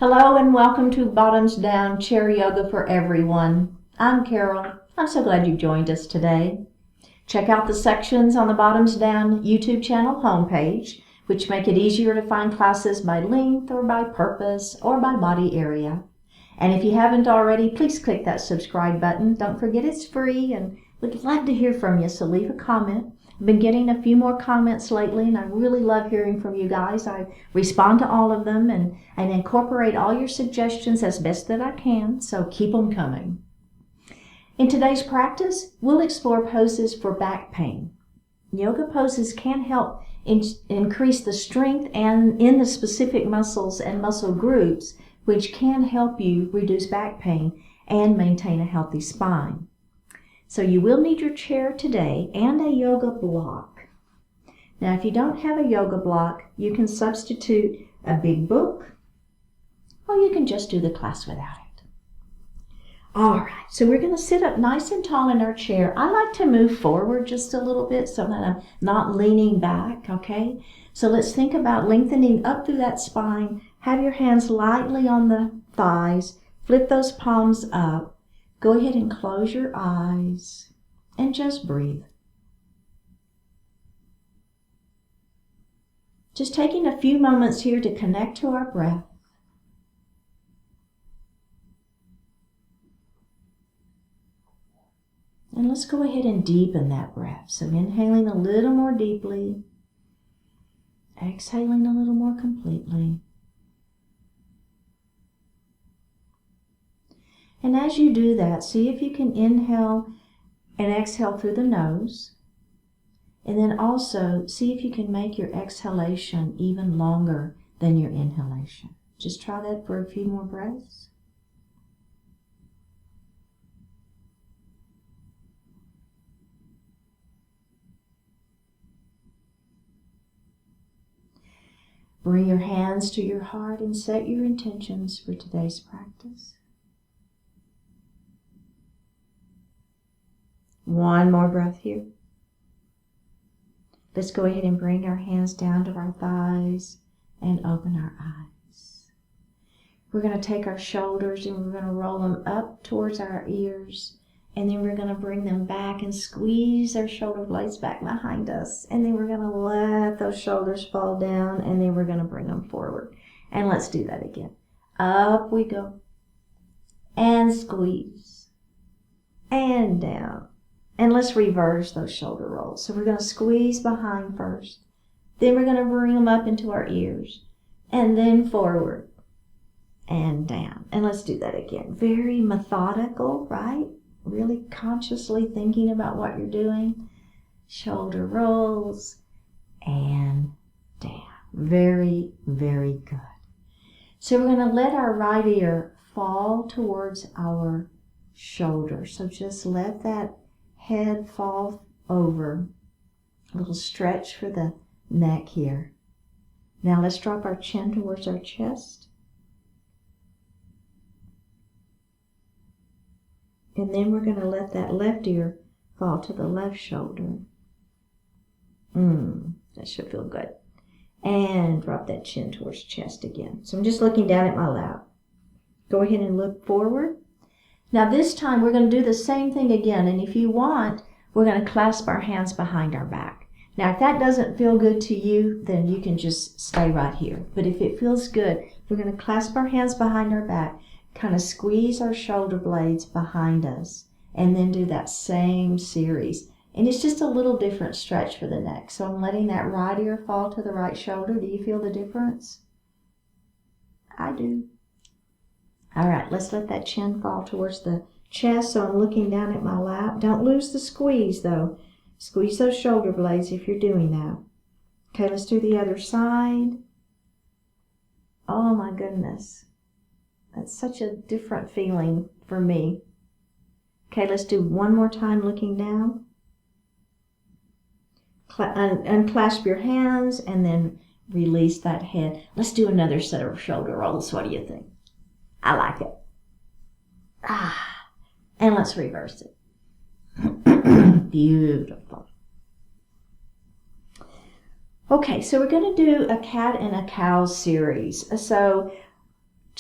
Hello and welcome to Bottoms Down Chair Yoga for Everyone. I'm Carol. I'm so glad you joined us today. Check out the sections on the Bottoms Down YouTube channel homepage, which make it easier to find classes by length or by purpose or by body area. And if you haven't already, please click that subscribe button. Don't forget it's free and we'd love to hear from you, so leave a comment. I've been getting a few more comments lately, and I really love hearing from you guys. I respond to all of them and incorporate all your suggestions as best that I can, so keep them coming. In today's practice, we'll explore poses for back pain. Yoga poses can help increase the strength and in the specific muscles and muscle groups, which can help you reduce back pain and maintain a healthy spine. So you will need your chair today and a yoga block. Now, if you don't have a yoga block, you can substitute a big book, or you can just do the class without it. All right, so we're going to sit up nice and tall in our chair. I like to move forward just a little bit so that I'm not leaning back, okay? So let's think about lengthening up through that spine. Have your hands lightly on the thighs. Flip those palms up. Go ahead and close your eyes and just breathe. Just taking a few moments here to connect to our breath. And let's go ahead and deepen that breath. So inhaling a little more deeply, exhaling a little more completely. And as you do that, see if you can inhale and exhale through the nose. And then also see if you can make your exhalation even longer than your inhalation. Just try that for a few more breaths. Bring your hands to your heart and set your intentions for today's practice. One more breath here. Let's go ahead and bring our hands down to our thighs and open our eyes. We're going to take our shoulders and we're going to roll them up towards our ears, and then we're going to bring them back and squeeze our shoulder blades back behind us, and then we're going to let those shoulders fall down, and then we're going to bring them forward. And let's do that again. Up we go, and squeeze, and down. And let's reverse those shoulder rolls. So we're going to squeeze behind first. Then we're going to bring them up into our ears. And then forward. And down. And let's do that again. Very methodical, right? Really consciously thinking about what you're doing. Shoulder rolls. And down. Very, very good. So we're going to let our right ear fall towards our shoulder. So just let that head fall over. A little stretch for the neck here. Now let's drop our chin towards our chest. And then we're going to let that left ear fall to the left shoulder. That should feel good. And drop that chin towards chest again. So I'm just looking down at my lap. Go ahead and look forward. Now this time we're going to do the same thing again, and if you want, we're going to clasp our hands behind our back. Now if that doesn't feel good to you, then you can just stay right here. But if it feels good, we're going to clasp our hands behind our back, kind of squeeze our shoulder blades behind us, and then do that same series. And it's just a little different stretch for the neck. So I'm letting that right ear fall to the right shoulder. Do you feel the difference? I do. All right, let's let that chin fall towards the chest, so I'm looking down at my lap. Don't lose the squeeze, though. Squeeze those shoulder blades if you're doing that. Okay, let's do the other side. Oh, my goodness. That's such a different feeling for me. Okay, let's do one more time looking down. Unclasp your hands and then release that head. Let's do another set of shoulder rolls. What do you think? I like it. And let's reverse it. Beautiful. Okay, so we're going to do a cat and a cow series. So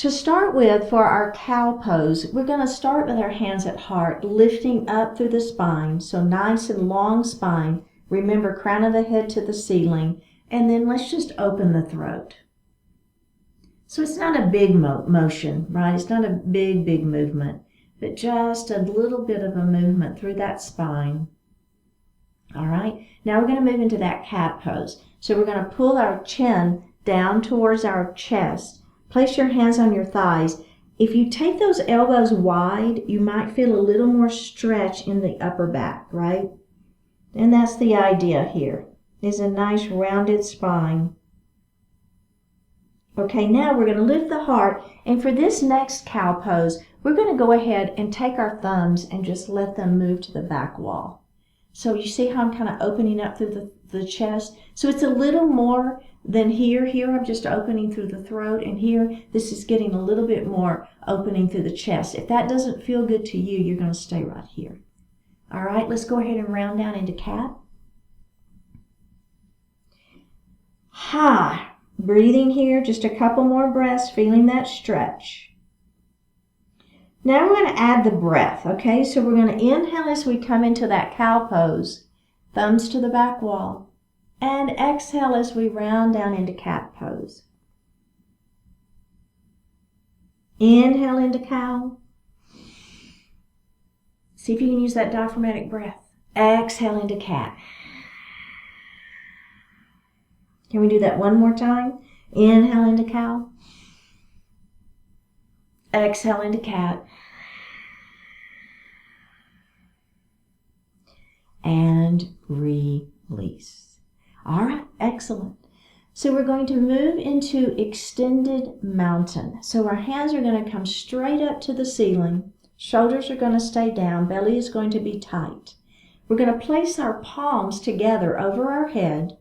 To start with, for our cow pose, we're going to start with our hands at heart, lifting up through the spine. So nice and long spine. Remember, crown of the head to the ceiling. And then let's just open the throat. So it's not a big motion, right? It's not a big movement, but just a little bit of a movement through that spine. All right, now we're going to move into that cat pose. So we're going to pull our chin down towards our chest. Place your hands on your thighs. If you take those elbows wide, you might feel a little more stretch in the upper back, right? And that's the idea here, is a nice rounded spine. Okay, now we're going to lift the heart, and for this next cow pose, we're going to go ahead and take our thumbs and just let them move to the back wall. So you see how I'm kind of opening up through the chest? So it's a little more than here. Here I'm just opening through the throat, and here this is getting a little bit more opening through the chest. If that doesn't feel good to you, you're going to stay right here. All right, let's go ahead and round down into cat. Ha! Breathing here, just a couple more breaths, feeling that stretch. Now we're going to add the breath, okay? So we're going to inhale as we come into that cow pose, thumbs to the back wall, and exhale as we round down into cat pose. Inhale into cow. See if you can use that diaphragmatic breath. Exhale into cat. Can we do that one more time? Inhale into cow. Exhale into cat. And release. All right, excellent. So we're going to move into extended mountain. So our hands are going to come straight up to the ceiling. Shoulders are going to stay down. Belly is going to be tight. We're going to place our palms together over our head.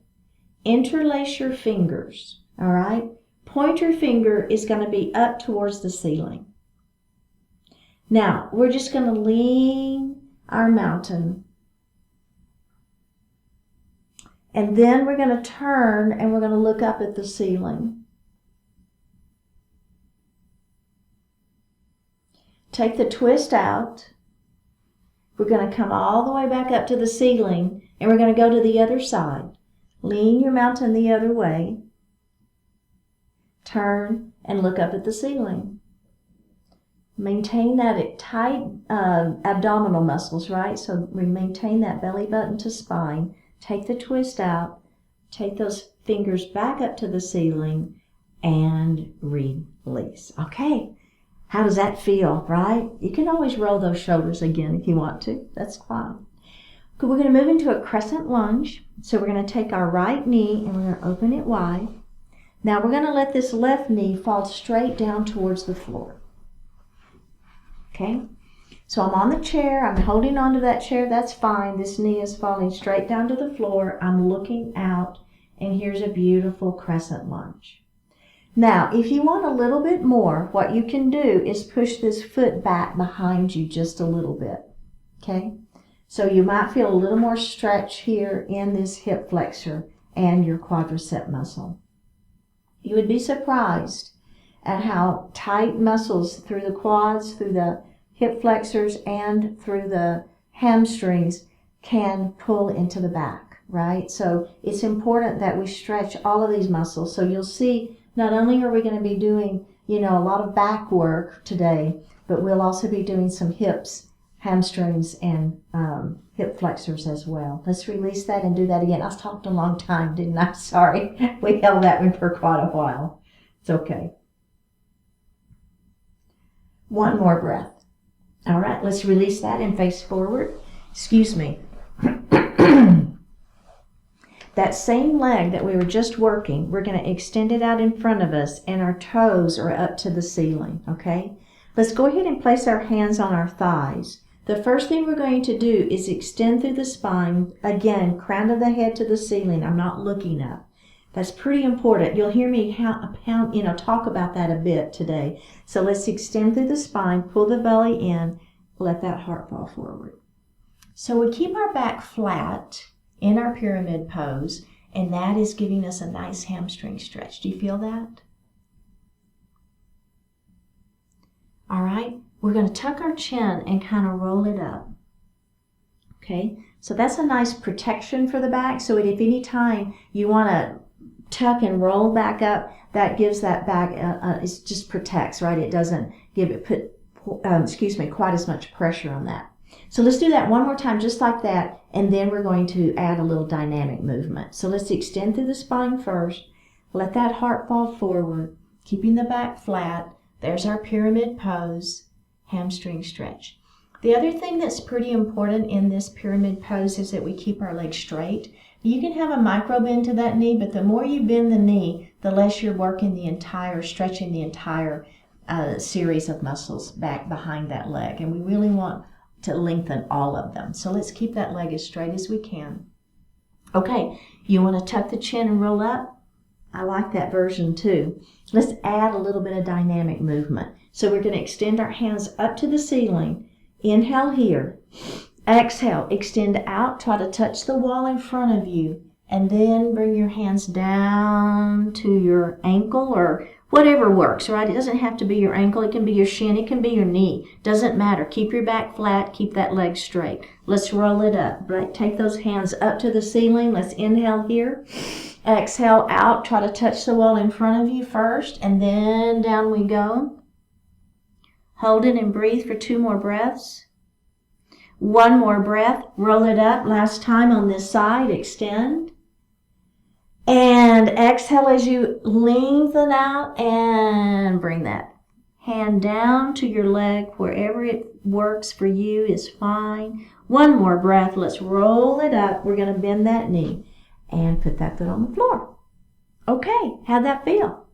Interlace your fingers, all right? Pointer finger is going to be up towards the ceiling. Now, we're just going to lean our mountain. And then we're going to turn and we're going to look up at the ceiling. Take the twist out. We're going to come all the way back up to the ceiling and we're going to go to the other side. Lean your mountain the other way. Turn and look up at the ceiling. Maintain that tight abdominal muscles, right? So we maintain that belly button to spine. Take the twist out. Take those fingers back up to the ceiling and release. Okay, how does that feel, right? You can always roll those shoulders again if you want to. That's fine. Okay, we're going to move into a crescent lunge. So we're going to take our right knee and we're going to open it wide. Now we're going to let this left knee fall straight down towards the floor. Okay, so I'm on the chair. I'm holding onto that chair. That's fine. This knee is falling straight down to the floor. I'm looking out, and here's a beautiful crescent lunge. Now, if you want a little bit more, what you can do is push this foot back behind you just a little bit. Okay, so you might feel a little more stretch here in this hip flexor and your quadricep muscle. You would be surprised at how tight muscles through the quads, through the hip flexors, and through the hamstrings can pull into the back, right? So it's important that we stretch all of these muscles. So you'll see not only are we going to be doing, a lot of back work today, but we'll also be doing some hips, hamstrings, and hip flexors as well. Let's release that and do that again. I talked a long time, didn't I? Sorry. We held that one for quite a while. It's okay. One more breath. All right, let's release that and face forward. Excuse me. That same leg that we were just working, we're going to extend it out in front of us, and our toes are up to the ceiling, okay? Let's go ahead and place our hands on our thighs. The first thing we're going to do is extend through the spine. Again, crown of the head to the ceiling. I'm not looking up. That's pretty important. You'll hear me talk about that a bit today. So let's extend through the spine, pull the belly in, let that heart fall forward. So we keep our back flat in our pyramid pose, and that is giving us a nice hamstring stretch. Do you feel that? All right, we're going to tuck our chin and kind of roll it up. Okay, so that's a nice protection for the back. So if any time you want to tuck and roll back up, that gives that back, it just protects, right? It doesn't quite as much pressure on that. So let's do that one more time, just like that, and then we're going to add a little dynamic movement. So let's extend through the spine first. Let that heart fall forward, keeping the back flat. There's our pyramid pose, hamstring stretch. The other thing that's pretty important in this pyramid pose is that we keep our legs straight. You can have a micro bend to that knee, but the more you bend the knee, the less you're working stretching the entire series of muscles back behind that leg. And we really want to lengthen all of them. So let's keep that leg as straight as we can. Okay, you want to tuck the chin and roll up? I like that version too. Let's add a little bit of dynamic movement. So we're going to extend our hands up to the ceiling. Inhale here. Exhale, extend out, try to touch the wall in front of you, and then bring your hands down to your ankle or whatever works, right? It doesn't have to be your ankle, it can be your shin, it can be your knee. Doesn't matter. Keep your back flat, keep that leg straight. Let's roll it up, right? Take those hands up to the ceiling. Let's inhale here. Exhale out, try to touch the wall in front of you first, and then down we go. Hold it and breathe for 2 more breaths. 1 more breath, roll it up. Last time on this side, extend. And exhale as you lengthen out and bring that hand down to your leg. Wherever it works for you is fine. 1 more breath, let's roll it up. We're going to bend that knee and put that foot on the floor. Okay, how'd that feel?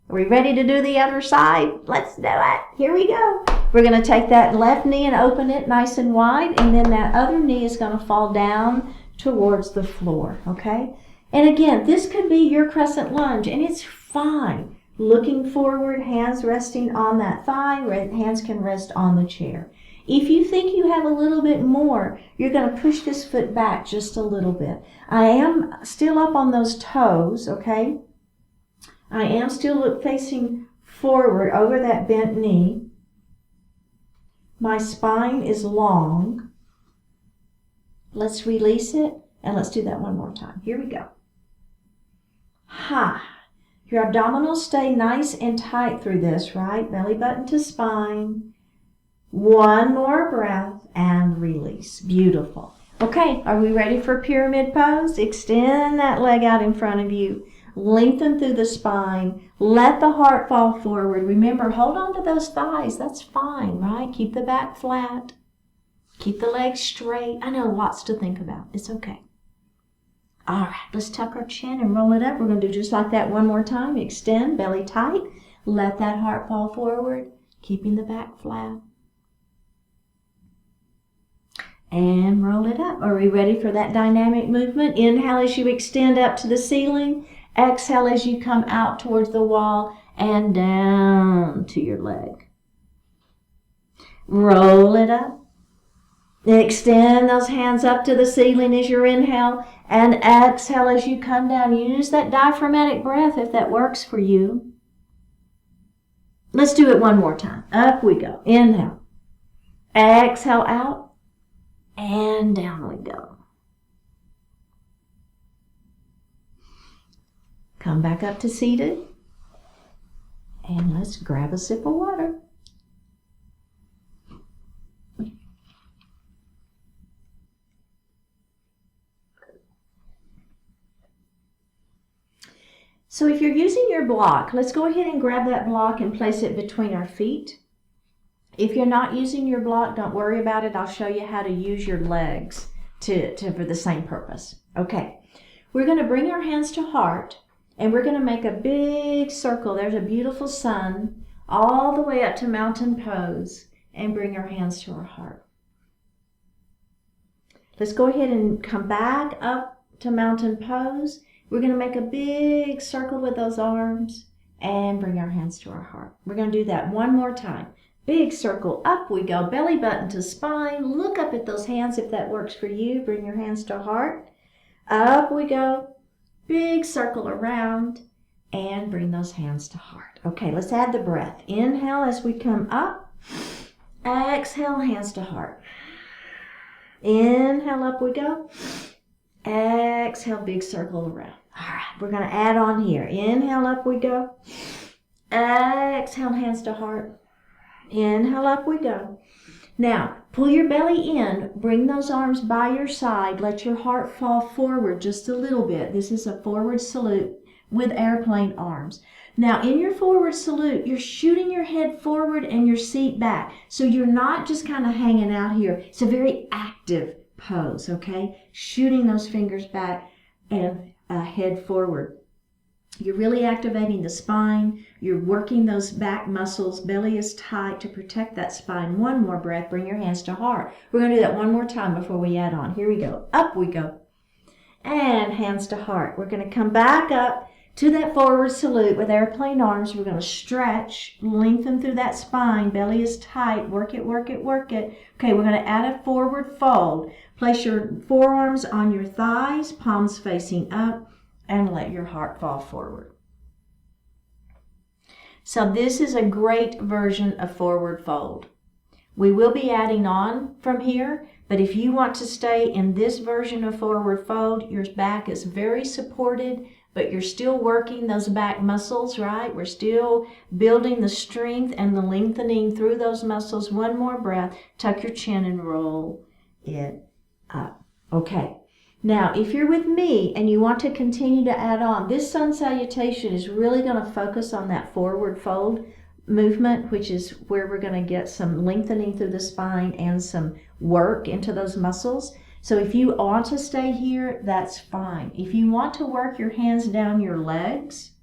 Are we ready to do the other side? Let's do it. Here we go. We're going to take that left knee and open it nice and wide, and then that other knee is going to fall down towards the floor, okay? And again, this could be your crescent lunge, and it's fine. Looking forward, hands resting on that thigh, hands can rest on the chair. If you think you have a little bit more, you're going to push this foot back just a little bit. I am still up on those toes, okay? I am still facing forward over that bent knee. My spine is long. Let's release it, and let's do that one more time. Here we go. Ha! Your abdominals stay nice and tight through this, right? Belly button to spine. 1 more breath and release. Beautiful. Okay, are we ready for pyramid pose? Extend that leg out in front of you. Lengthen through the spine. Let the heart fall forward. Remember, hold on to those thighs. That's fine, right? Keep the back flat. Keep the legs straight. I know, lots to think about. It's okay. All right, let's tuck our chin and roll it up. We're going to do just like that one more time. Extend, belly tight. Let that heart fall forward, keeping the back flat. And roll it up. Are we ready for that dynamic movement? Inhale as you extend up to the ceiling. Exhale as you come out towards the wall and down to your leg. Roll it up. Extend those hands up to the ceiling as you inhale, and exhale as you come down. Use that diaphragmatic breath if that works for you. Let's do it one more time. Up we go. Inhale. Exhale out, and down we go. Come back up to seated, and let's grab a sip of water. So if you're using your block, let's go ahead and grab that block and place it between our feet. If you're not using your block, don't worry about it. I'll show you how to use your legs for the same purpose. Okay, we're going to bring our hands to heart, and we're going to make a big circle. There's a beautiful sun all the way up to mountain pose, and bring our hands to our heart. Let's go ahead and come back up to mountain pose. We're going to make a big circle with those arms and bring our hands to our heart. We're going to do that one more time. Big circle, up we go, belly button to spine. Look up at those hands if that works for you. Bring your hands to heart. Up we go, big circle around, and bring those hands to heart. Okay, let's add the breath. Inhale as we come up. Exhale, hands to heart. Inhale, up we go. Exhale, big circle around. All right, we're going to add on here. Inhale, up we go. Exhale, hands to heart. Inhale, up we go. Now, pull your belly in. Bring those arms by your side. Let your heart fall forward just a little bit. This is a forward salute with airplane arms. Now, in your forward salute, you're shooting your head forward and your seat back. So you're not just kind of hanging out here. It's a very active pose, okay? Shooting those fingers back and head forward. You're really activating the spine. You're working those back muscles. Belly is tight to protect that spine. One more breath. Bring your hands to heart. We're going to do that one more time before we add on. Here we go. Up we go. And hands to heart. We're going to come back up to that forward salute with airplane arms. We're going to stretch, lengthen through that spine. Belly is tight. Work it, work it, work it. Okay, we're going to add a forward fold. Place your forearms on your thighs, palms facing up, and let your heart fall forward. So this is a great version of forward fold. We will be adding on from here, but if you want to stay in this version of forward fold, your back is very supported, but you're still working those back muscles, right? We're still building the strength and the lengthening through those muscles. One more breath. Tuck your chin and roll it up. Okay. Now, if you're with me and you want to continue to add on, this sun salutation is really going to focus on that forward fold movement, which is where we're going to get some lengthening through the spine and some work into those muscles. So if you want to stay here, that's fine. If you want to work your hands down your legs,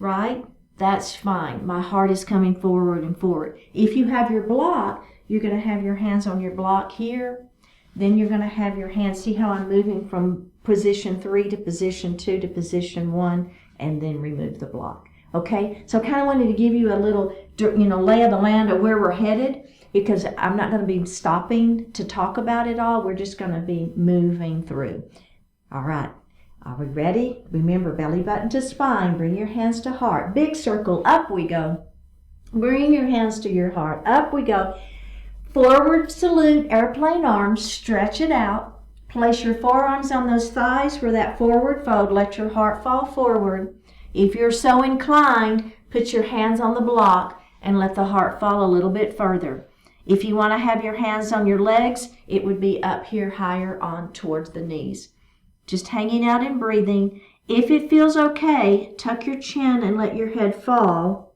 right, that's fine. My heart is coming forward and forward. If you have your block, you're going to have your hands on your block here. Then you're going to have your hands, see how I'm moving from position 3 to position 2 to position 1, and then remove the block. Okay, so I kind of wanted to give you a little, lay of the land of where we're headed, because I'm not going to be stopping to talk about it all. We're just going to be moving through. All right, are we ready? Remember, belly button to spine. Bring your hands to heart. Big circle, up we go. Bring your hands to your heart. Up we go. Forward salute, airplane arms, stretch it out. Place your forearms on those thighs for that forward fold. Let your heart fall forward. If you're so inclined, put your hands on the block and let the heart fall a little bit further. If you want to have your hands on your legs, it would be up here higher on towards the knees. Just hanging out and breathing. If it feels okay, tuck your chin and let your head fall.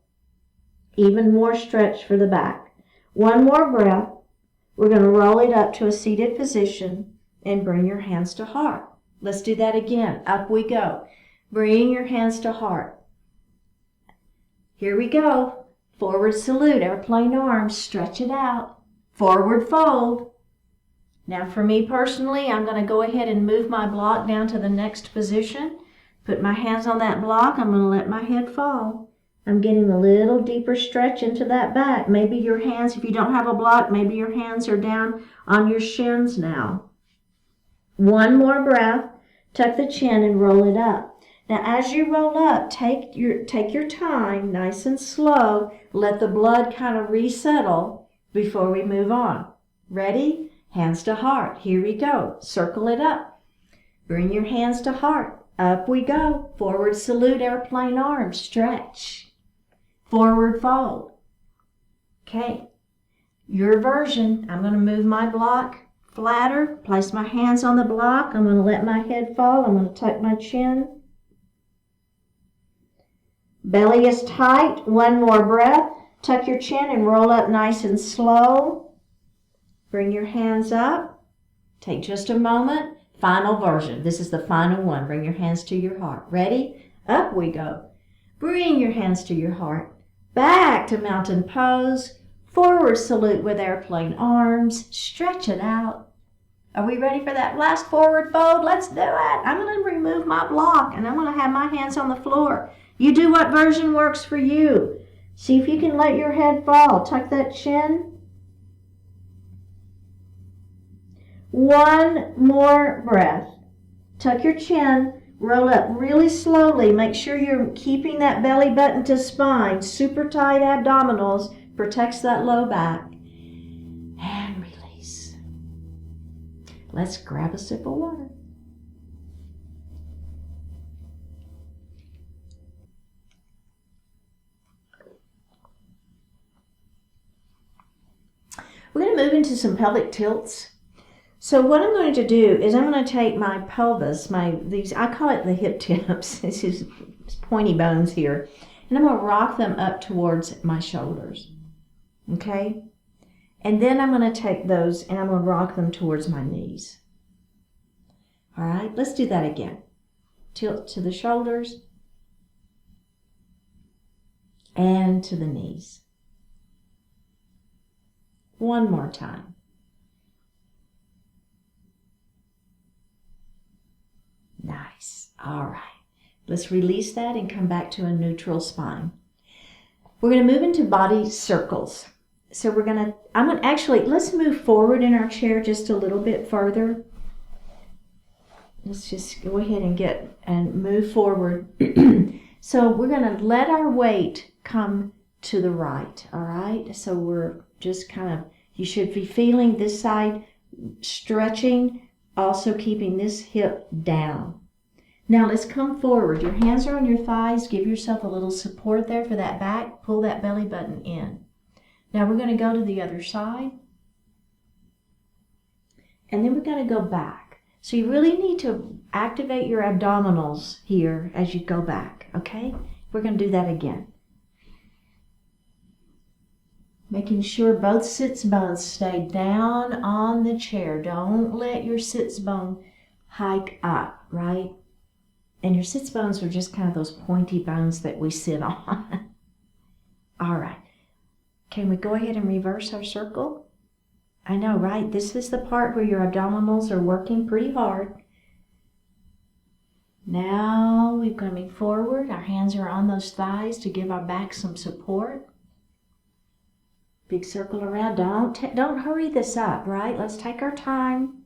Even more stretch for the back. One more breath. We're going to roll it up to a seated position and bring your hands to heart. Let's do that again. Up we go. Bring your hands to heart. Here we go. Forward salute, airplane arms, stretch it out. Forward fold. Now for me personally, I'm going to go ahead and move my block down to the next position. Put my hands on that block. I'm going to let my head fall. I'm getting a little deeper stretch into that back. Maybe your hands, if you don't have a block, maybe your hands are down on your shins now. One more breath. Tuck the chin and roll it up. Now as you roll up, take your time, nice and slow. Let the blood kind of resettle before we move on. Ready? Hands to heart. Here we go. Circle it up. Bring your hands to heart. Up we go. Forward salute, airplane arms. Stretch. Forward fold. Okay. Your version. I'm going to move my block flatter. Place my hands on the block. I'm going to let my head fall. I'm going to tuck my chin. Belly is tight. One more breath. Tuck your chin and roll up nice and slow. Bring your hands up. Take just a moment. Final version. This is the final one. Bring your hands to your heart. Ready? Up we go. Bring your hands to your heart. Back to mountain pose. Forward salute with airplane arms. Stretch it out. Are we ready for that last forward fold? Let's do it. I'm going to remove my block and I'm going to have my hands on the floor. You do what version works for you. See if you can let your head fall. Tuck that chin. One more breath. Tuck your chin. Roll up really slowly. Make sure you're keeping that belly button to spine. Super tight abdominals. protects that low back. And release. Let's grab a sip of water. We're going to move into some pelvic tilts. So what I'm going to do is I'm going to take my pelvis, I call it the hip tips. This is pointy bones here. And I'm going to rock them up towards my shoulders. Okay? And then I'm going to take those and I'm going to rock them towards my knees. All right? Let's do that again. Tilt to the shoulders and to the knees. One more time. Nice. All right. Let's release that and come back to a neutral spine. We're going to move into body circles. So let's move forward in our chair just a little bit further. Let's just go ahead and move forward. So we're going to let our weight come to the right. All right. So we're just you should be feeling this side stretching, also keeping this hip down. Now let's come forward. Your hands are on your thighs. Give yourself a little support there for that back. Pull that belly button in. Now we're going to go to the other side. And then we're going to go back. So you really need to activate your abdominals here as you go back. Okay? We're going to do that again. Making sure both sits bones stay down on the chair. Don't let your sits bone hike up, right? And your sits bones are just kind of those pointy bones that we sit on. All right. Can we go ahead and reverse our circle? I know, right? This is the part where your abdominals are working pretty hard. Now we're coming forward. Our hands are on those thighs to give our back some support. Big circle around. Don't hurry this up, right? Let's take our time.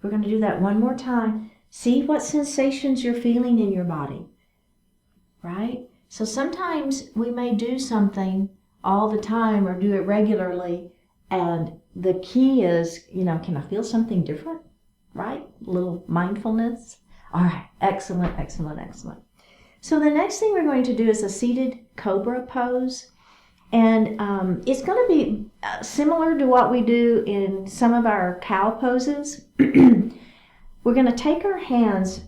We're going to do that one more time. See what sensations you're feeling in your body, right? So sometimes we may do something all the time or do it regularly, and the key is, can I feel something different, right? A little mindfulness. All right, excellent, excellent, excellent. So the next thing we're going to do is a seated Cobra pose. And it's going to be similar to what we do in some of our cow poses. We're going to take our hands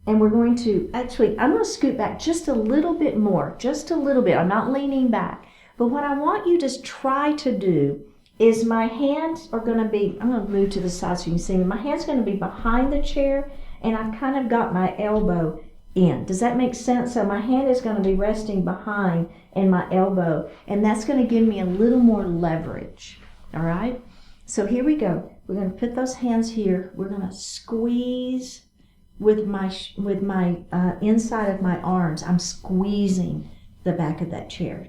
and we're going to, I'm going to scoot back just a little bit more, just a little bit. I'm not leaning back. But what I want you to try to do is my hands are going to be, I'm going to move to the side so you can see me. My hand's going to be behind the chair and I've kind of got my elbow in. Does that make sense? So my hand is going to be resting behind and my elbow, and that's going to give me a little more leverage. All right? So here we go. We're going to put those hands here. We're going to squeeze with my inside of my arms. I'm squeezing the back of that chair.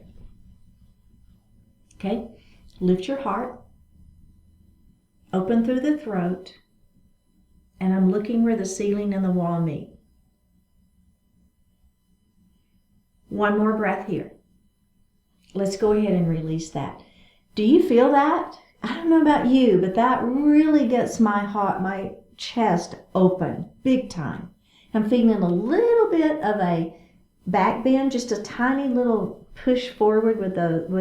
Okay? Lift your heart. Open through the throat. And I'm looking where the ceiling and the wall meet. One more breath here. Let's go ahead and release that. Do you feel that? I don't know about you, but that really gets my chest open big time. I'm feeling a little bit of a back bend, just a tiny little push forward with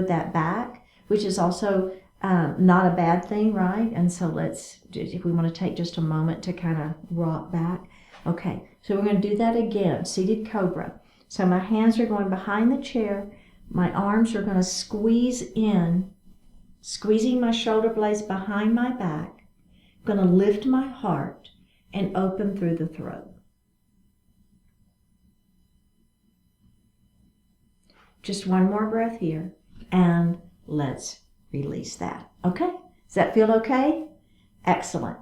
that back, which is also not a bad thing, right? And so if we want to take just a moment to kind of rock back. Okay, so we're going to do that again, seated Cobra. So my hands are going behind the chair. My arms are going to squeeze in, squeezing my shoulder blades behind my back. I'm going to lift my heart and open through the throat. Just one more breath here, and let's release that. Okay? Does that feel okay? Excellent.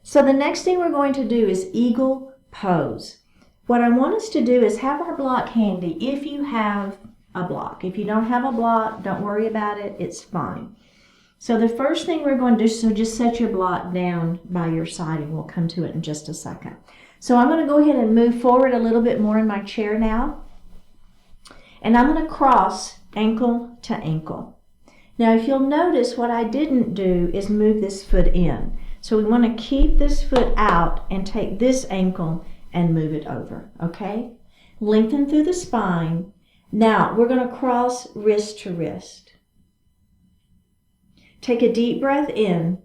So the next thing we're going to do is eagle pose. What I want us to do is have our block handy if you have a block. If you don't have a block, don't worry about it. It's fine. So the first thing we're going to do, so just set your block down by your side and we'll come to it in just a second. So I'm going to go ahead and move forward a little bit more in my chair now. And I'm going to cross ankle to ankle. Now, if you'll notice, what I didn't do is move this foot in. So we want to keep this foot out and take this ankle and move it over, okay? Lengthen through the spine. Now, we're going to cross wrist to wrist. Take a deep breath in.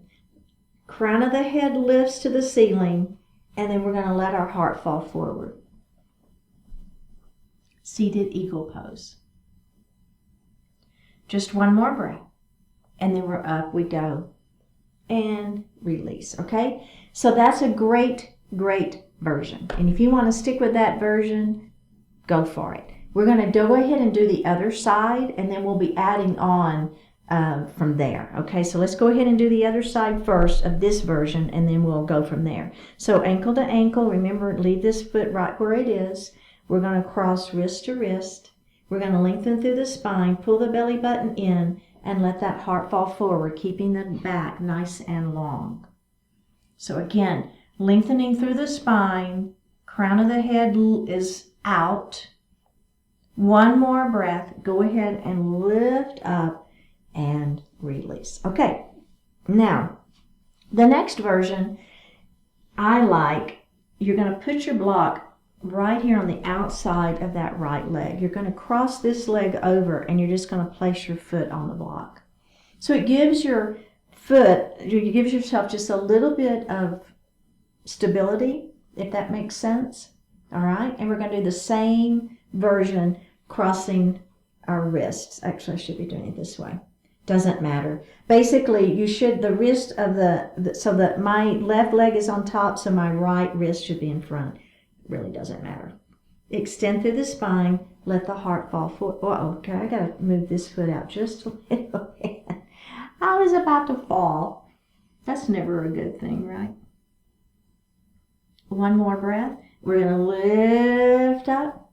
Crown of the head lifts to the ceiling, and then we're going to let our heart fall forward. Seated eagle pose. Just one more breath, and then we're up we go. And release, okay? So that's a great version. And if you want to stick with that version, go for it. We're going to go ahead and do the other side, and then we'll be adding on from there. Okay, so let's go ahead and do the other side first of this version, and then we'll go from there. So ankle to ankle, remember, leave this foot right where it is. We're going to cross wrist to wrist. We're going to lengthen through the spine, pull the belly button in, and let that heart fall forward, keeping the back nice and long. So again, lengthening through the spine, crown of the head is out. One more breath. Go ahead and lift up and release. Okay, now the next version I like, you're going to put your block right here on the outside of that right leg. You're going to cross this leg over, and you're just going to place your foot on the block. So it gives your foot, you give yourself just a little bit of stability, if that makes sense. All right, and we're going to do the same version, crossing our wrists. Actually, I should be doing it this way. Doesn't matter. Basically, you should, the wrist of so that my left leg is on top, so my right wrist should be in front. Really doesn't matter. Extend through the spine, let the heart fall forward. Okay, I gotta move this foot out just a little bit. I was about to fall. That's never a good thing, right? One more breath. We're gonna lift up,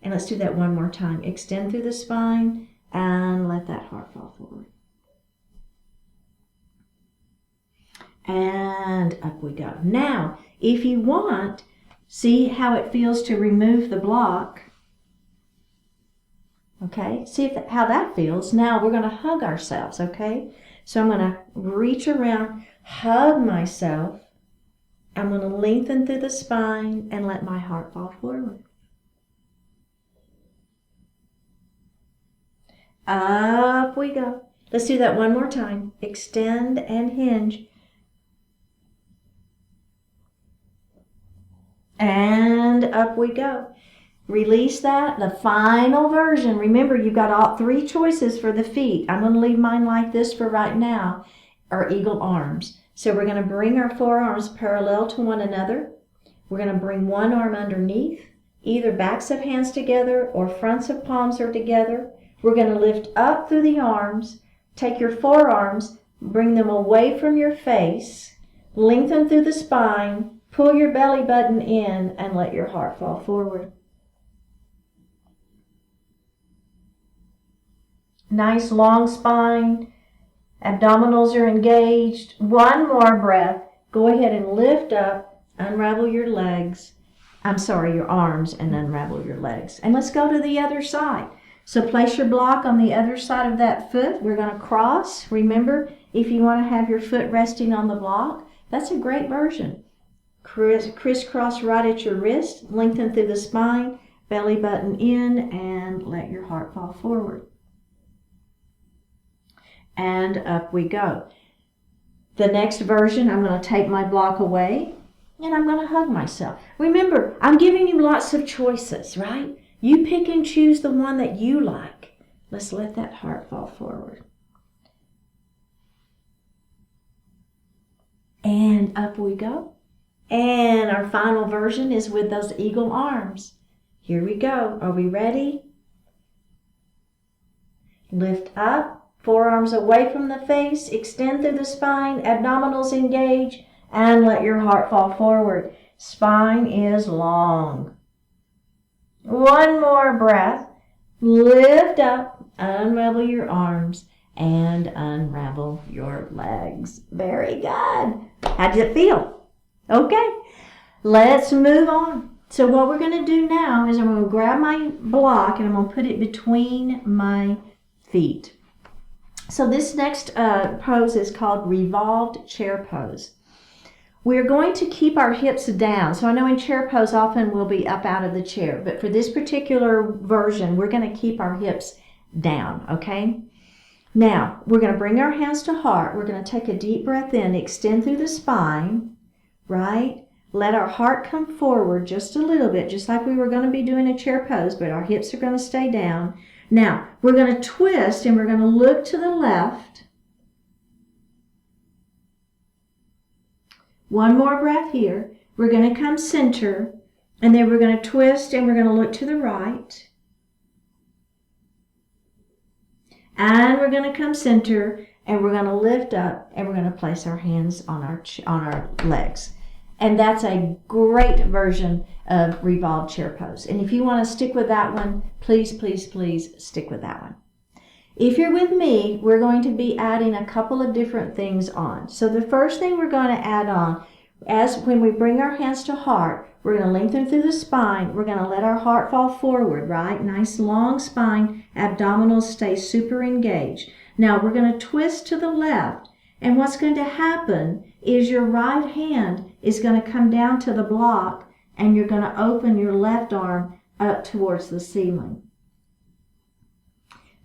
and let's do that one more time. Extend through the spine and let that heart fall forward. And up we go. Now, if you want, see how it feels to remove the block. Okay, see how that feels. Now we're going to hug ourselves, okay? So I'm going to reach around, hug myself. I'm going to lengthen through the spine and let my heart fall forward. Up we go. Let's do that one more time. Extend and hinge. And up we go. Release that. The final version. Remember, you've got all three choices for the feet. I'm going to leave mine like this for right now, or eagle arms. So we're going to bring our forearms parallel to one another. We're going to bring one arm underneath, either backs of hands together or fronts of palms are together. We're going to lift up through the arms. Take your forearms, bring them away from your face, lengthen through the spine, pull your belly button in, and let your heart fall forward. Nice long spine. Abdominals are engaged. One more breath. Go ahead and lift up, unravel your legs. Your arms, and unravel your legs. And let's go to the other side. So place your block on the other side of that foot. We're going to cross. Remember, if you want to have your foot resting on the block, that's a great version. Crisscross right at your wrist, lengthen through the spine, belly button in, and let your heart fall forward. And up we go. The next version, I'm going to take my block away, and I'm going to hug myself. Remember, I'm giving you lots of choices, right? You pick and choose the one that you like. Let's let that heart fall forward. And up we go. And our final version is with those eagle arms. Here we go. Are we ready? Lift up, forearms away from the face, extend through the spine, abdominals engage, and let your heart fall forward. Spine is long. One more breath. Lift up, unravel your arms, and unravel your legs. Very good. How does it feel? Okay, let's move on So what we're going to do now is I'm going to grab my block and I'm going to put it between my feet. So this next pose is called Revolved Chair Pose. We're going to keep our hips down. So I know in chair pose often we'll be up out of the chair, but for this particular version, we're going to keep our hips down, okay? Now, we're going to bring our hands to heart. We're going to take a deep breath in, extend through the spine, right? Let our heart come forward just a little bit, just like we were going to be doing a chair pose, but our hips are going to stay down. Now, we're going to twist and we're going to look to the left. One more breath here. We're going to come center, and then we're going to twist and we're going to look to the right. And we're going to come center and we're going to lift up and we're going to place our hands on our legs. And that's a great version of Revolved Chair Pose. And if you want to stick with that one, please, please, please stick with that one. If you're with me, we're going to be adding a couple of different things on. So the first thing we're going to add on, as when we bring our hands to heart, we're going to lengthen through the spine. We're going to let our heart fall forward, right? Nice long spine, abdominals stay super engaged. Now we're going to twist to the left. And what's going to happen is your right hand is going to come down to the block and you're going to open your left arm up towards the ceiling.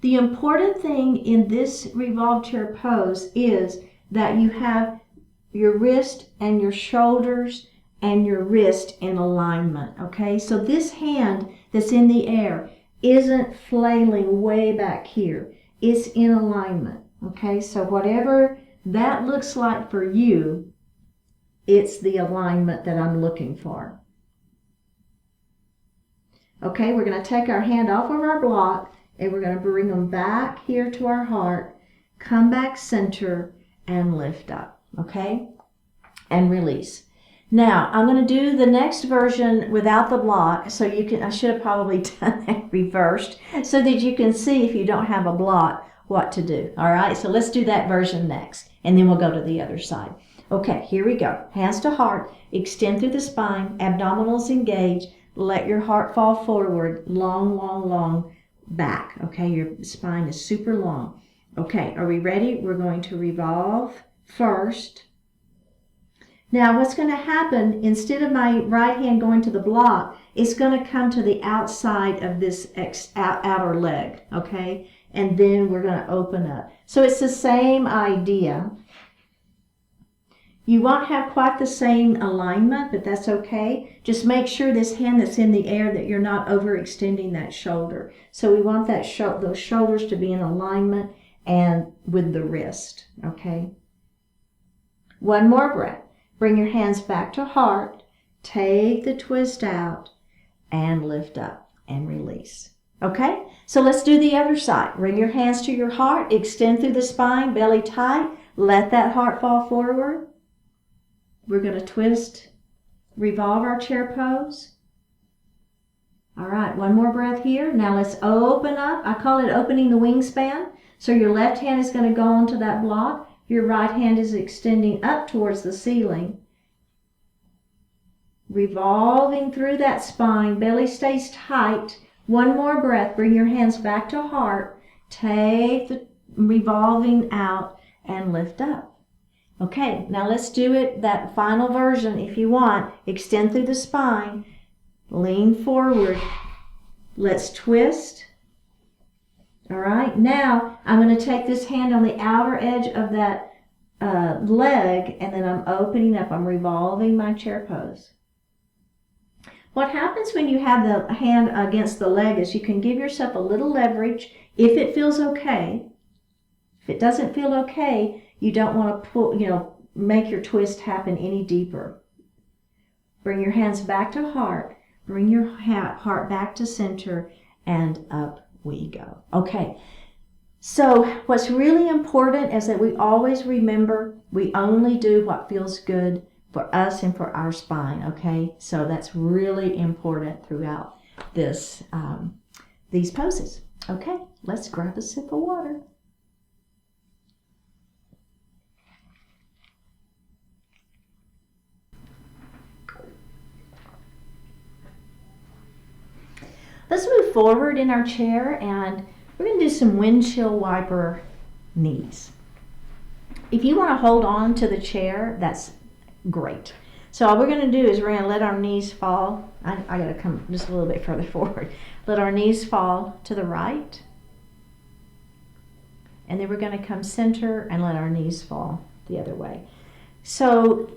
The important thing in this revolved chair pose is that you have your wrist and your shoulders and your wrist in alignment, okay? So this hand that's in the air isn't flailing way back here. It's in alignment, okay? So whatever that looks like for you, it's the alignment that I'm looking for. Okay, we're going to take our hand off of our block and we're going to bring them back here to our heart, come back center, and lift up, okay? And release. Now, I'm going to do the next version without the block, so you can, I should have probably done that reversed, so that you can see if you don't have a block what to do. All right, so let's do that version next, and then we'll go to the other side. Okay, here we go. Hands to heart, extend through the spine, abdominals engage, let your heart fall forward, long, long, long back. Okay, your spine is super long. Okay, are we ready? We're going to revolve first. Now what's going to happen, instead of my right hand going to the block, it's going to come to the outside of this outer leg, okay? And then we're going to open up. So it's the same idea. You won't have quite the same alignment, but that's okay. Just make sure this hand that's in the air that you're not overextending that shoulder. So we want that those shoulders to be in alignment and with the wrist, okay? One more breath. Bring your hands back to heart. Take the twist out and lift up and release. Okay? So let's do the other side. Bring your hands to your heart. Extend through the spine, belly tight. Let that heart fall forward. We're going to twist, revolve our chair pose. All right, one more breath here. Now let's open up. I call it opening the wingspan. So your left hand is going to go onto that block. Your right hand is extending up towards the ceiling. Revolving through that spine. Belly stays tight. One more breath. Bring your hands back to heart. Take the revolving out and lift up. Okay, now let's do it, that final version if you want. Extend through the spine. Lean forward. Let's twist. All right, now I'm going to take this hand on the outer edge of that leg, and then I'm opening up. I'm revolving my chair pose. What happens when you have the hand against the leg is you can give yourself a little leverage if it feels okay. If it doesn't feel okay, you don't want to pull, make your twist happen any deeper. Bring your hands back to heart. Bring your heart back to center, and up we go. Okay, so what's really important is that we always remember we only do what feels good for us and for our spine, okay? So that's really important throughout this these poses. Okay, let's grab a sip of water. Let's move forward in our chair, and we're going to do some windshield wiper knees. If you want to hold on to the chair, that's great. So all we're going to do is we're going to let our knees fall. I got to come just a little bit further forward. Let our knees fall to the right. And then we're going to come center and let our knees fall the other way. So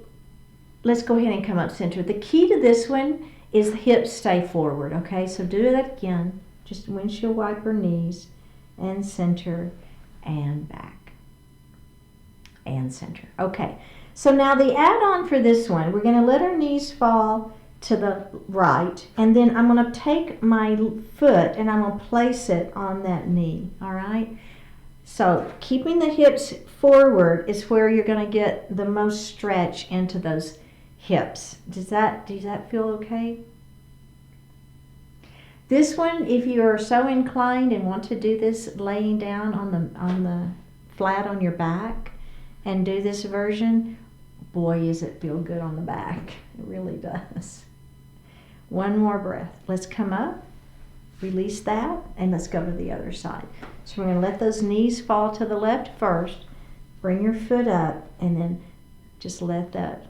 let's go ahead and come up center. The key to this one is the hips stay forward, okay? So do that again. Just windshield wiper knees and center and back and center. Okay, so now the add-on for this one, we're going to let our knees fall to the right, and then I'm going to take my foot and I'm going to place it on that knee, all right? So keeping the hips forward is where you're going to get the most stretch into those hips. Does that feel okay? This one, if you are so inclined and want to do this laying down on the flat on your back and do this version, boy, does it feel good on the back. It really does. One more breath. Let's come up, release that, and let's go to the other side. So we're going to let those knees fall to the left first. Bring your foot up and then just let that.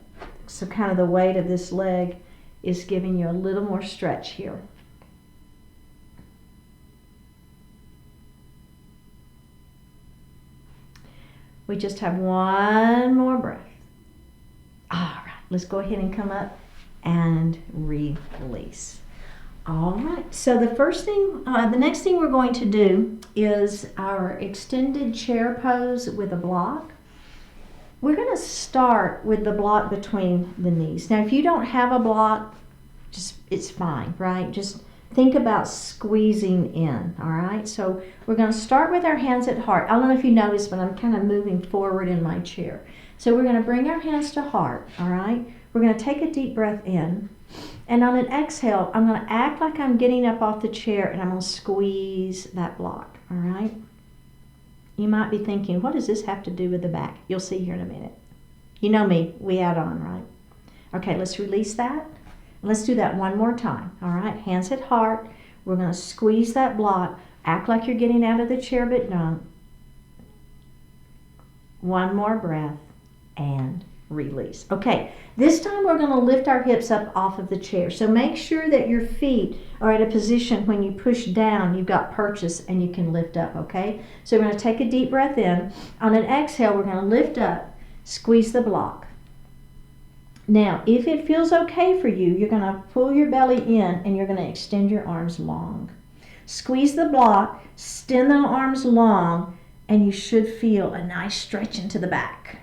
So kind of the weight of this leg is giving you a little more stretch here. We just have one more breath. All right, let's go ahead and come up and release. All right, so the next thing we're going to do is our extended chair pose with a block. We're going to start with the block between the knees. Now, if you don't have a block, it's fine, right? Just think about squeezing in, all right? So we're going to start with our hands at heart. I don't know if you noticed, but I'm kind of moving forward in my chair. So we're going to bring our hands to heart, all right? We're going to take a deep breath in. And on an exhale, I'm going to act like I'm getting up off the chair and I'm going to squeeze that block, all right? You might be thinking, what does this have to do with the back? You'll see here in a minute. You know me, we add on, right? Okay, let's release that. Let's do that one more time, all right? Hands at heart. We're going to squeeze that block. Act like you're getting out of the chair, but don't. One more breath and release. Okay, this time we're going to lift our hips up off of the chair. So make sure that your feet are at a position when you push down, you've got purchase and you can lift up, okay? So we're going to take a deep breath in. On an exhale, we're going to lift up, squeeze the block. Now, if it feels okay for you, you're going to pull your belly in and you're going to extend your arms long. Squeeze the block, extend the arms long, and you should feel a nice stretch into the back.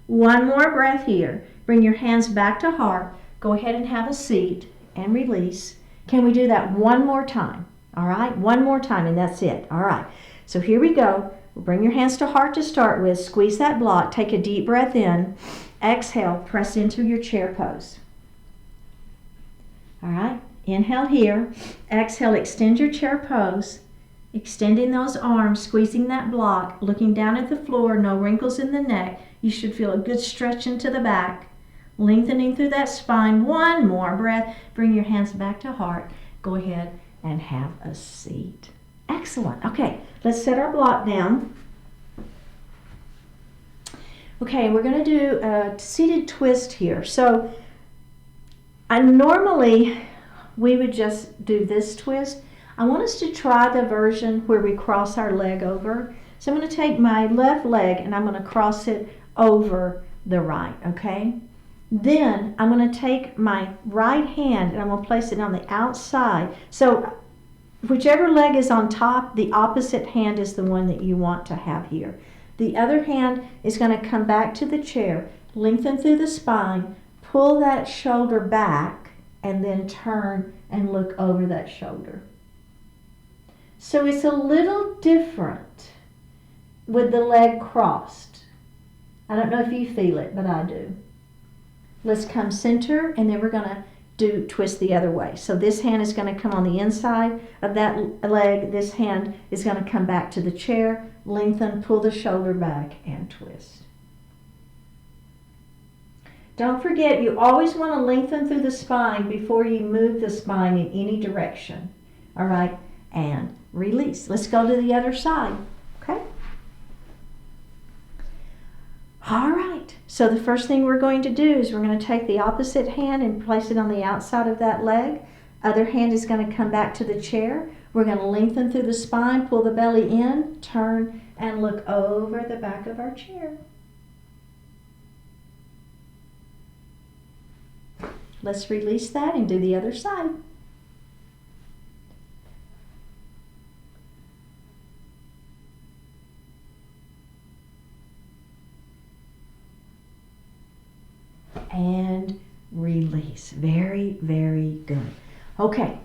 One more breath here. Bring your hands back to heart. Go ahead and have a seat and release. Can we do that one more time? All right, one more time and that's it. All right, so here we go. Bring your hands to heart to start with. Squeeze that block. Take a deep breath in. Exhale, press into your chair pose. All right, inhale here. Exhale, extend your chair pose. Extending those arms, squeezing that block, looking down at the floor, no wrinkles in the neck. You should feel a good stretch into the back, lengthening through that spine. One more breath. Bring your hands back to heart. Go ahead and have a seat. Excellent. Okay, let's set our block down. Okay, we're going to do a seated twist here. So normally we would just do this twist. I want us to try the version where we cross our leg over. So I'm going to take my left leg and I'm going to cross it over the right, okay? Then I'm going to take my right hand and I'm going to place it on the outside. So whichever leg is on top, the opposite hand is the one that you want to have here. The other hand is going to come back to the chair, lengthen through the spine, pull that shoulder back, and then turn and look over that shoulder. So it's a little different with the leg crossed. I don't know if you feel it, but I do. Let's come center, and then we're going to twist the other way. So this hand is going to come on the inside of that leg. This hand is going to come back to the chair, lengthen, pull the shoulder back, and twist. Don't forget, you always want to lengthen through the spine before you move the spine in any direction. All right, and release. Let's go to the other side, okay? All right, so the first thing we're going to do is we're going to take the opposite hand and place it on the outside of that leg. Other hand is going to come back to the chair. We're going to lengthen through the spine, pull the belly in, turn, and look over the back of our chair. Let's release that and do the other side. And release. Very, very good. Okay,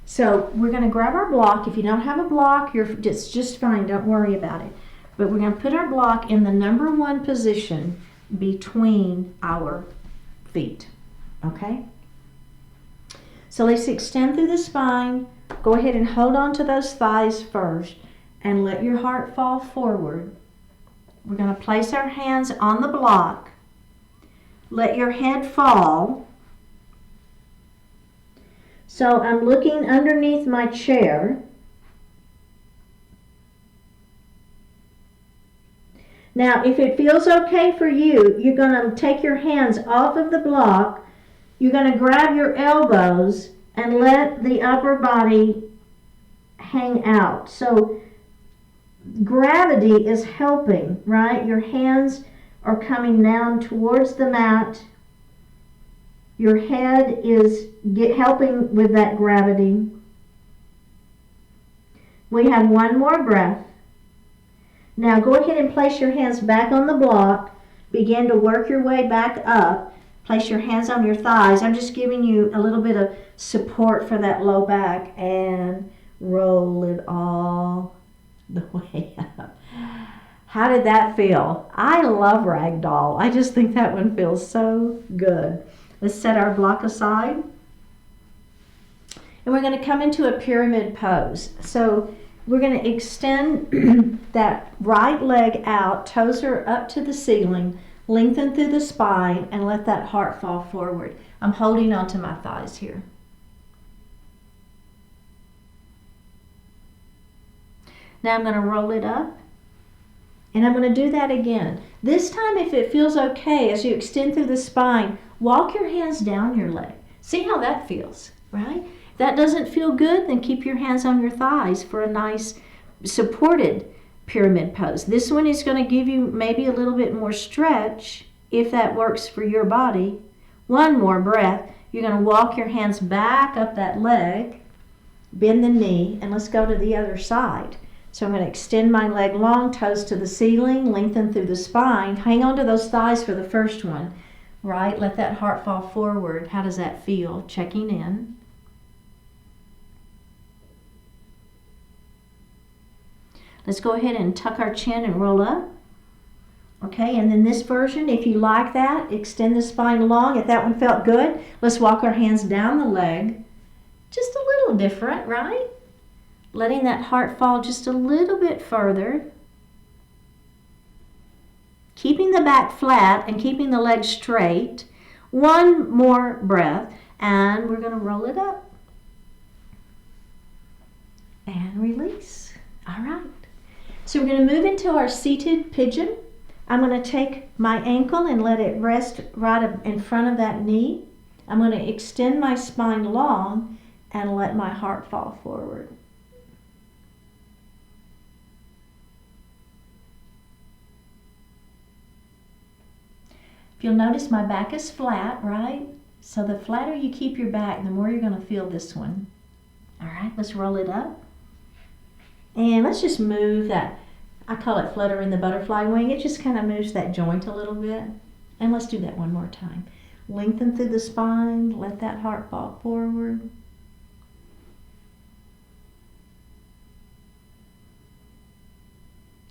so we're going to grab our block. If you don't have a block, it's just fine. Don't worry about it. But we're going to put our block in the number 1 position between our feet. Okay? So let's extend through the spine. Go ahead and hold on to those thighs first and let your heart fall forward. We're going to place our hands on the block. Let your head fall. So I'm looking underneath my chair. Now, if it feels okay for you, you're going to take your hands off of the block. You're going to grab your elbows and let the upper body hang out. So gravity is helping, right? Your hands are coming down towards the mat. Your head is helping with that gravity. We have one more breath. Now go ahead and place your hands back on the block. Begin to work your way back up. Place your hands on your thighs. I'm just giving you a little bit of support for that low back, and roll it all the way up. How did that feel? I love ragdoll. I just think that one feels so good. Let's set our block aside. And we're going to come into a pyramid pose. So we're going to extend that right leg out, toes are up to the ceiling, lengthen through the spine, and let that heart fall forward. I'm holding onto my thighs here. Now I'm going to roll it up. And I'm going to do that again. This time, if it feels okay, as you extend through the spine, walk your hands down your leg. See how that feels, right? If that doesn't feel good, then keep your hands on your thighs for a nice supported pyramid pose. This one is going to give you maybe a little bit more stretch if that works for your body. One more breath. You're going to walk your hands back up that leg, bend the knee, and let's go to the other side. So I'm going to extend my leg long, toes to the ceiling, lengthen through the spine. Hang on to those thighs for the first one, right? Let that heart fall forward. How does that feel? Checking in. Let's go ahead and tuck our chin and roll up. Okay, and then this version, if you like that, extend the spine long. If that one felt good, let's walk our hands down the leg. Just a little different, right? Letting that heart fall just a little bit further. Keeping the back flat and keeping the legs straight. One more breath, and we're going to roll it up. And release. All right. So we're going to move into our seated pigeon. I'm going to take my ankle and let it rest right up in front of that knee. I'm going to extend my spine long and let my heart fall forward. If you'll notice, my back is flat, right? So the flatter you keep your back, the more you're going to feel this one. All right, let's roll it up. And let's just move that, I call it fluttering the butterfly wing. It just kind of moves that joint a little bit. And let's do that one more time. Lengthen through the spine, let that heart fall forward.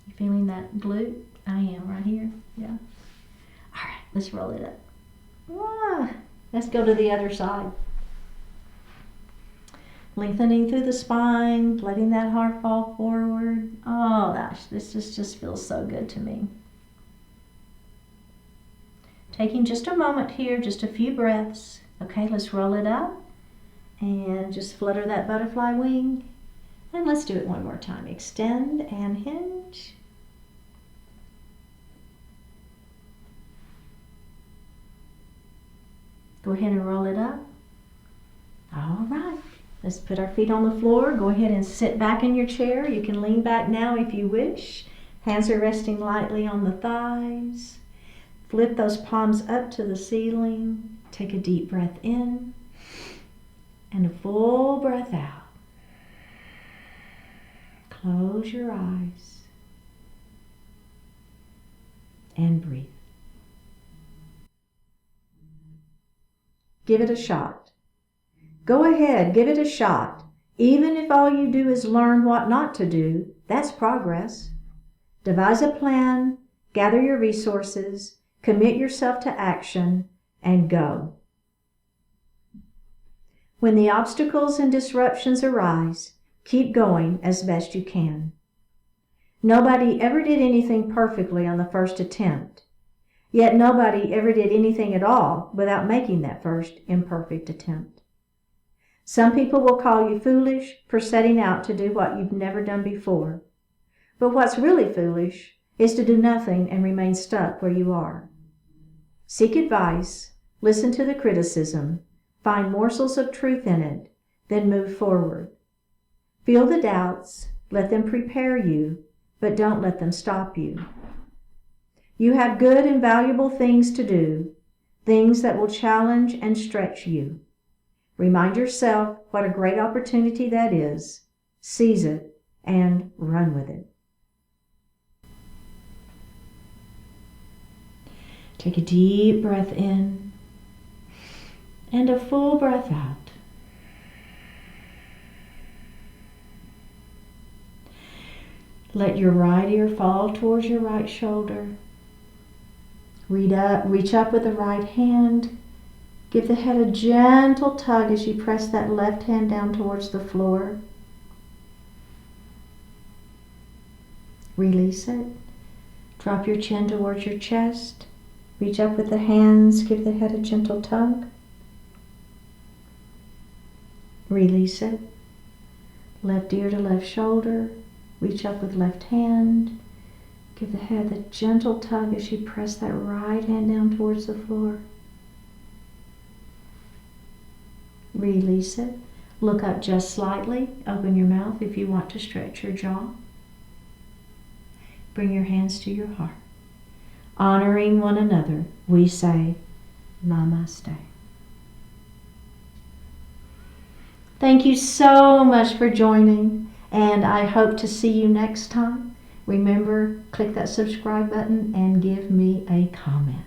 You feeling that glute? I am right here, yeah. All right, let's roll it up. Let's go to the other side. Lengthening through the spine, letting that heart fall forward. Oh gosh, this just feels so good to me. Taking just a moment here, just a few breaths. Okay, let's roll it up and just flutter that butterfly wing. And let's do it one more time. Extend and hinge. Go ahead and roll it up. All right. Let's put our feet on the floor. Go ahead and sit back in your chair. You can lean back now if you wish. Hands are resting lightly on the thighs. Flip those palms up to the ceiling. Take a deep breath in and a full breath out. Close your eyes and breathe. Give it a shot. Go ahead, give it a shot. Even if all you do is learn what not to do, that's progress. Devise a plan, gather your resources, commit yourself to action, and go. When the obstacles and disruptions arise, keep going as best you can. Nobody ever did anything perfectly on the first attempt, yet nobody ever did anything at all without making that first imperfect attempt. Some people will call you foolish for setting out to do what you've never done before. But what's really foolish is to do nothing and remain stuck where you are. Seek advice, listen to the criticism, find morsels of truth in it, then move forward. Feel the doubts, let them prepare you, but don't let them stop you. You have good and valuable things to do, things that will challenge and stretch you. Remind yourself what a great opportunity that is, seize it, and run with it. Take a deep breath in and a full breath out. Let your right ear fall towards your right shoulder. Reach up with the right hand. Give the head a gentle tug as you press that left hand down towards the floor. Release it. Drop your chin towards your chest. Reach up with the hands. Give the head a gentle tug. Release it. Left ear to left shoulder. Reach up with left hand. Give the head a gentle tug as you press that right hand down towards the floor. Release it. Look up just slightly. Open your mouth if you want to stretch your jaw. Bring your hands to your heart. Honoring one another, we say Namaste. Thank you so much for joining, and I hope to see you next time. Remember, click that subscribe button and give me a comment.